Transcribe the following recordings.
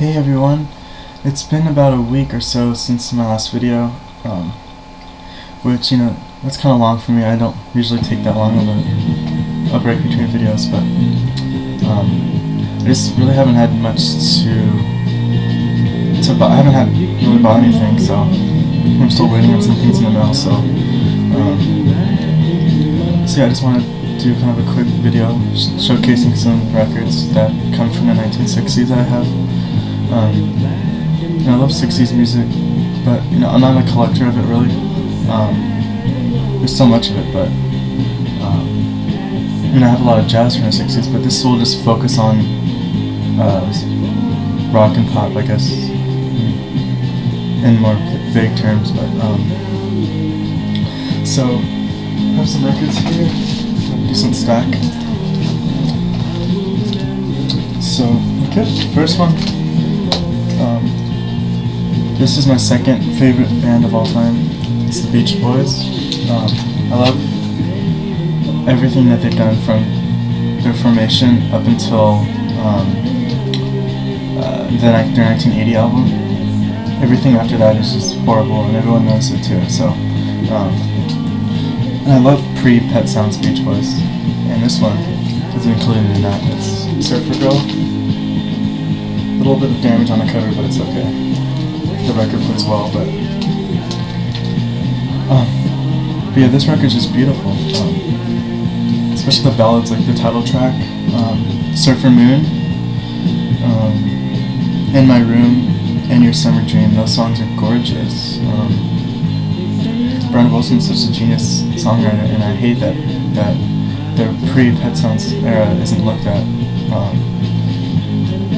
Hey everyone, it's been about a week or so since my last video, which, that's kind of long for me. I don't usually take that long of a break between videos, but I just really haven't had much I haven't had really bought anything, so I'm still waiting on some things in the mail, so yeah, I just want to do kind of a quick video showcasing some records that come from the 1960s that I have. I love 60s music, but I'm not a collector of it really. There's so much of it, but I have a lot of jazz from the 60s, but this will just focus on rock and pop, I guess, in more vague terms. But so I have some records here, a decent stack. So okay, first one. This is my second favorite band of all time. It's the Beach Boys. I love everything that they've done from their formation up until their 1980 album. Everything after that is just horrible, and everyone knows it too. So, and I love pre-Pet Sounds Beach Boys, and this one is included in that. It's Surfer Girl. A little bit of damage on the cover, but it's okay. The record plays well, but yeah, this record is just beautiful. Especially the ballads, like the title track, Surfer Moon, In My Room, and Your Summer Dream. Those songs are gorgeous. Brian Wilson's such a genius songwriter, and I hate that the pre-Pet Sounds era isn't looked at,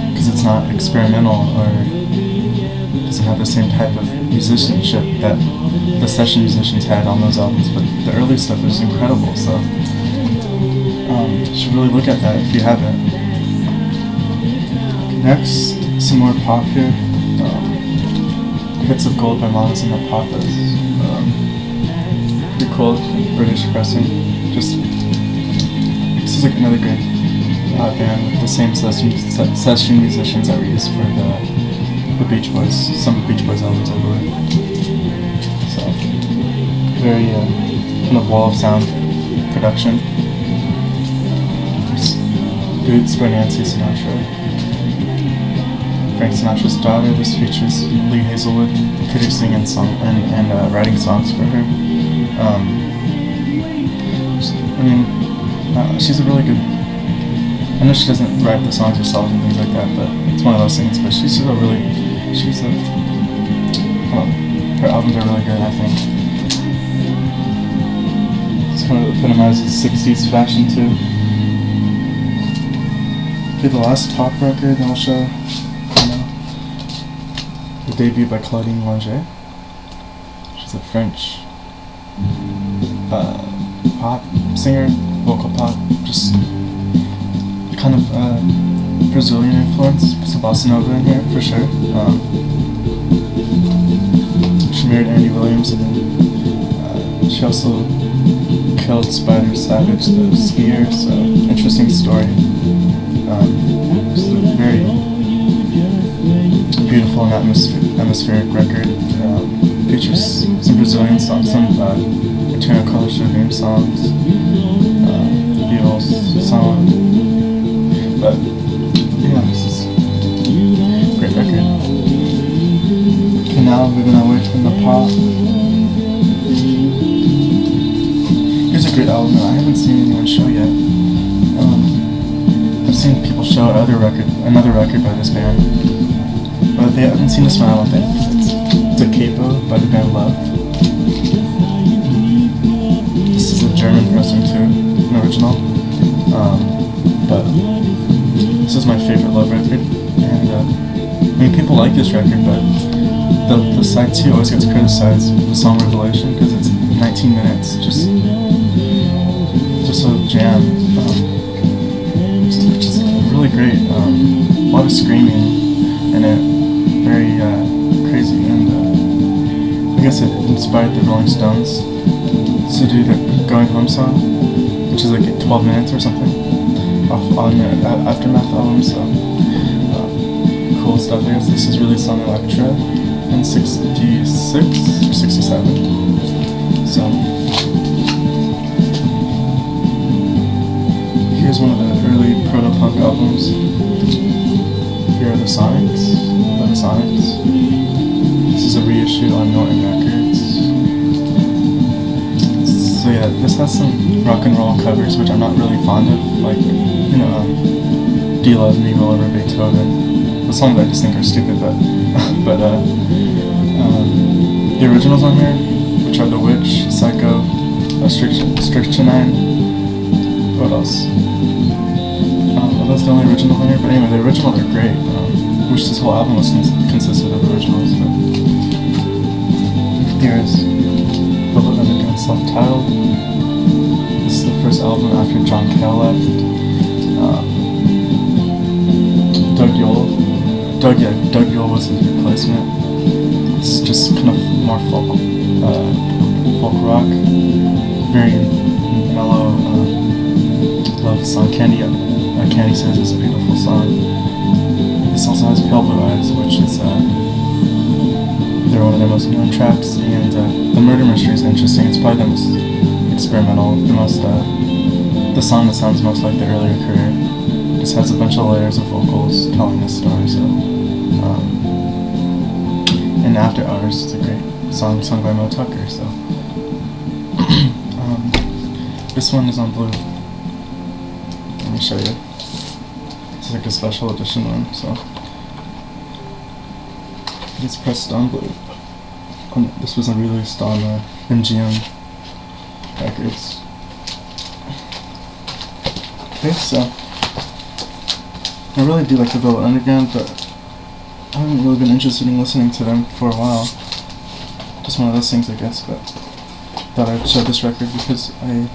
because it's not experimental or doesn't have the same type of musicianship that the session musicians had on those albums. But the early stuff is incredible, so you should really look at that if you haven't. Next, some more pop here. Hits of Gold by Mamas and the Papas. Pretty cool, British pressing. This is like another great band with the same session musicians that were used for the Beach Boys, some of the Beach Boys albums, I believe. So, very kind of wall of sound production. There's Boots by Nancy Sinatra. Frank Sinatra's Daughter. This features Lee Hazelwood producing and writing songs for her. She's a really good. I know she doesn't write the songs herself and things like that, but it's one of those things. But her albums are really good, I think. It's kind of epitomizes 60s fashion too. Okay, the last pop record that I'll show, the debut by Claudine Langer. She's a French pop singer, vocal pop, just kind of Brazilian influence, some bossa nova in here for sure. She married Andy Williams, and then she also killed Spider Savage, the skier. So interesting story. It's a very beautiful and atmospheric record. Features some Brazilian songs, some Eternal Color Dream songs, Beatles song. But yeah, this is a great record. Okay, now moving away from the pop. Here's a great album that I haven't seen anyone show yet. I've seen people show another record by this band, but they haven't seen this one, I don't think. It's a capo by the band Love. This is a German pressing too, an original. But this is my favorite Love record, and people like this record, but the side 2 always gets criticized, the song Revelation, because it's 19 minutes, just a jam, which is really great. A lot of screaming in it, very crazy, and I guess it inspired the Rolling Stones to do the Going Home song, which is like 12 minutes or something, on their Aftermath album. So cool stuff. I guess this is released on Elektra in 66 or 67. So here's one of the early proto-punk albums. Here are the Sonics. By the Sonics. This is a reissue on Norton Records. So yeah, this has some rock and roll covers, which I'm not really fond of, like, you know, Do You Love Me, Roll Over Beethoven. The songs I just think are stupid, but the originals on here, which are The Witch, Psycho, Strychnine. What else? That's the only original on here, but anyway, the originals are great. Wish this whole album was consisted of originals, but here's Velvet Underground Self-Titled. This is the first album after John Cale left. Doug Yule was his replacement. It's just kind of more folk rock, very mellow love song. Candy Says is a beautiful song. This also has Pale Blue Eyes, which is they're one of their most known tracks, and the murder mystery is interesting. It's probably the most experimental, the song that sounds most like the earlier career. Just has a bunch of layers of vocals telling this story. So, and After Hours is a great song sung by Mo Tucker. So, this one is on blue. Let me show you. It's like a special edition one, so it's pressed on blue. This was released on MGM Records. Okay, so I really do like the Velvet Underground, but I haven't really been interested in listening to them for a while. Just one of those things, I guess, but thought I'd show this record because I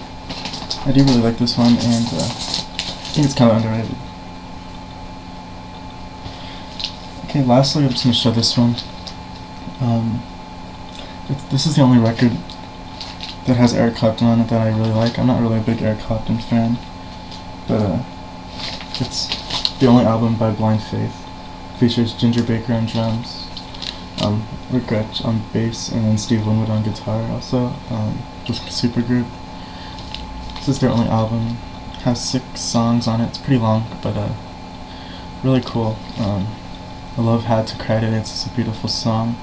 do really like this one, and I think it's kind of underrated. Okay, lastly, I'm just going to show this one. This is the only record that has Eric Clapton on it that I really like. I'm not really a big Eric Clapton fan, but it's the only album by Blind Faith. Features Ginger Baker on drums, Rick Gretsch on bass, and then Steve Winwood on guitar also, with Supergroup. This is their only album. Has 6 songs on it. It's pretty long, but really cool. I love Had to Cry Today. It's a beautiful song.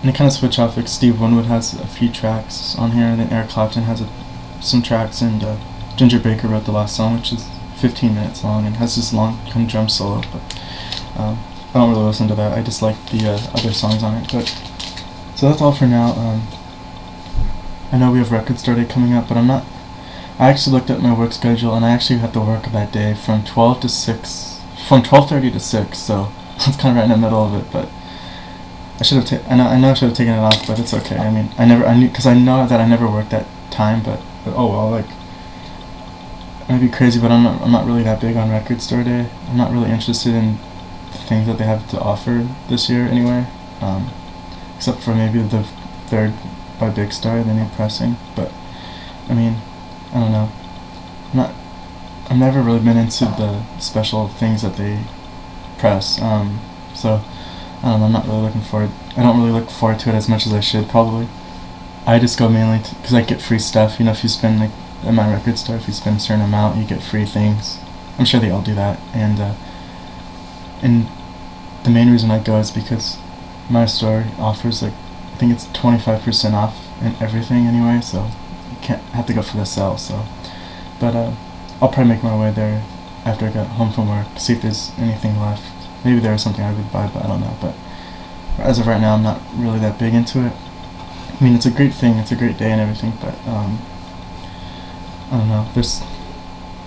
And they kind of switch off. Like Steve Winwood has a few tracks on here, and then Eric Clapton has some tracks, and Ginger Baker wrote the last song, which is 15 minutes long and has this long kind of drum solo. But I don't really listen to that. I just like the other songs on it. But so that's all for now. I know we have Record Store Day coming up, but I'm not. I actually looked at my work schedule, and I actually have to work that day from 12 to 6, from 12:30 to 6. So it's kind of right in the middle of it. But I should have. I know I should have taken it off, but it's okay. I mean, I knew because I know that I never worked that time. But oh well, like. It might be crazy, but I'm not really that big on Record Store Day. I'm not really interested in the things that they have to offer this year anyway, except for maybe the third by Big Star, the new pressing. But I mean, I don't know. I've never really been into the special things that they press. So I don't know. I'm not really looking forward. I don't really look forward to it as much as I should probably. I just go mainly because I get free stuff. You know, if you spend like. At my record store, if you spend a certain amount, you get free things. I'm sure they all do that, and the main reason I go is because my store offers like I think it's 25% off and everything anyway, so you can't have to go for the sale. So, but I'll probably make my way there after I get home from work, see if there's anything left. Maybe there is something I would buy, but I don't know. But as of right now, I'm not really that big into it. I mean, it's a great thing, it's a great day and everything, but I don't know.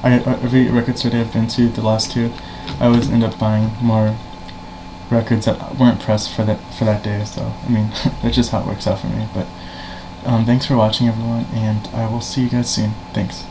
Every record store day I've been to, the last 2, I always end up buying more records that weren't pressed for that day. So I mean, that's just how it works out for me. But thanks for watching, everyone, and I will see you guys soon. Thanks.